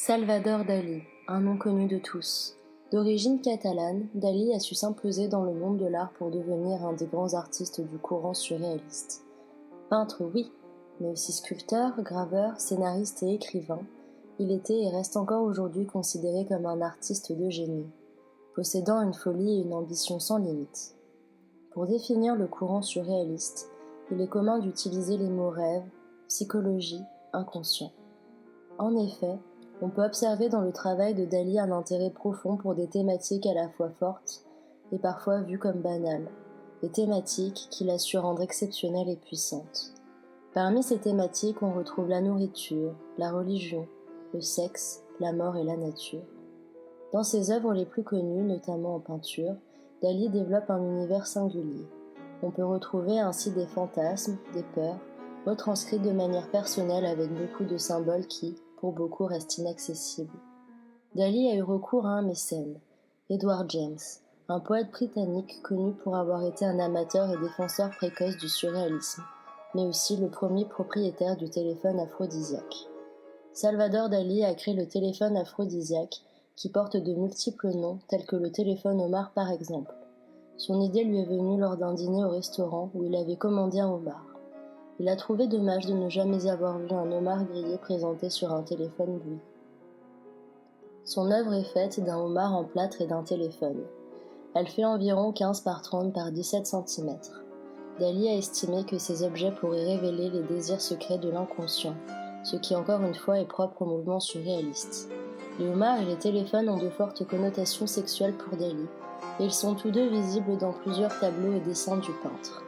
Salvador Dalí, un nom connu de tous. D'origine catalane, Dalí a su s'imposer dans le monde de l'art pour devenir un des grands artistes du courant surréaliste. Peintre, oui, mais aussi sculpteur, graveur, scénariste et écrivain, il était et reste encore aujourd'hui considéré comme un artiste de génie, possédant une folie et une ambition sans limite. Pour définir le courant surréaliste, il est commun d'utiliser les mots rêve, psychologie, inconscient. En effet, on peut observer dans le travail de Dalí un intérêt profond pour des thématiques à la fois fortes et parfois vues comme banales, des thématiques qu'il a su rendre exceptionnelles et puissantes. Parmi ces thématiques, on retrouve la nourriture, la religion, le sexe, la mort et la nature. Dans ses œuvres les plus connues, notamment en peinture, Dalí développe un univers singulier. On peut retrouver ainsi des fantasmes, des peurs, retranscrits de manière personnelle avec beaucoup de symboles qui, pour beaucoup, restent inaccessibles. Dalí a eu recours à un mécène, Edward James, un poète britannique connu pour avoir été un amateur et défenseur précoce du surréalisme, mais aussi le premier propriétaire du téléphone aphrodisiaque. Salvador Dalí a créé le téléphone aphrodisiaque, qui porte de multiples noms, tels que le téléphone homard par exemple. Son idée lui est venue lors d'un dîner au restaurant où il avait commandé un homard. Il a trouvé dommage de ne jamais avoir vu un homard grillé présenté sur un téléphone bouilli. Son œuvre est faite d'un homard en plâtre et d'un téléphone. Elle fait environ 15 par 30 par 17 cm. Dalí a estimé que ces objets pourraient révéler les désirs secrets de l'inconscient, ce qui encore une fois est propre au mouvement surréaliste. Les homards et les téléphones ont de fortes connotations sexuelles pour Dalí, et ils sont tous deux visibles dans plusieurs tableaux et dessins du peintre.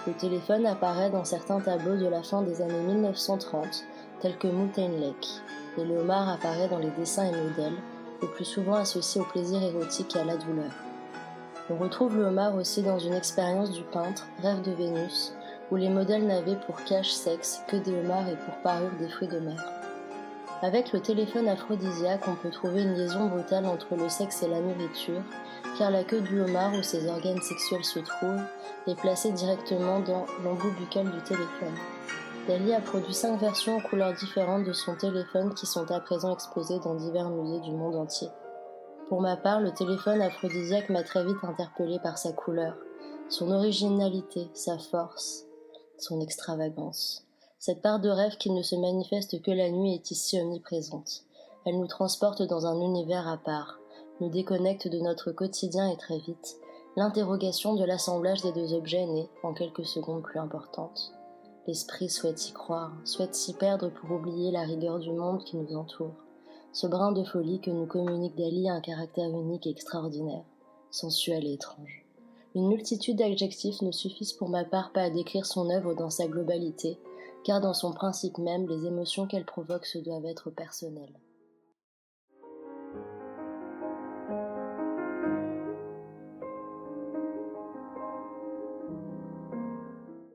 Le téléphone apparaît dans certains tableaux de la fin des années 1930, tels que Mountain Lake, et le homard apparaît dans les dessins et modèles, le plus souvent associés au plaisir érotique et à la douleur. On retrouve le homard aussi dans une expérience du peintre, Rêve de Vénus, où les modèles n'avaient pour cache-sexe que des homards et pour parure des fruits de mer. Avec le téléphone aphrodisiaque, on peut trouver une liaison brutale entre le sexe et la nourriture, car la queue du homard où ses organes sexuels se trouvent est placée directement dans l'embout buccal du téléphone. Dalí a produit 5 versions aux couleurs différentes de son téléphone qui sont à présent exposées dans divers musées du monde entier. Pour ma part, le téléphone aphrodisiaque m'a très vite interpellée par sa couleur, son originalité, sa force, son extravagance. Cette part de rêve qui ne se manifeste que la nuit est ici omniprésente. Elle nous transporte dans un univers à part, nous déconnecte de notre quotidien et très vite, l'interrogation de l'assemblage des deux objets naît, en quelques secondes plus importante. L'esprit souhaite y croire, souhaite s'y perdre pour oublier la rigueur du monde qui nous entoure. Ce brin de folie que nous communique Dalí a un caractère unique et extraordinaire, sensuel et étrange. Une multitude d'adjectifs ne suffisent pour ma part pas à décrire son œuvre dans sa globalité, car dans son principe même, les émotions qu'elle provoque se doivent être personnelles.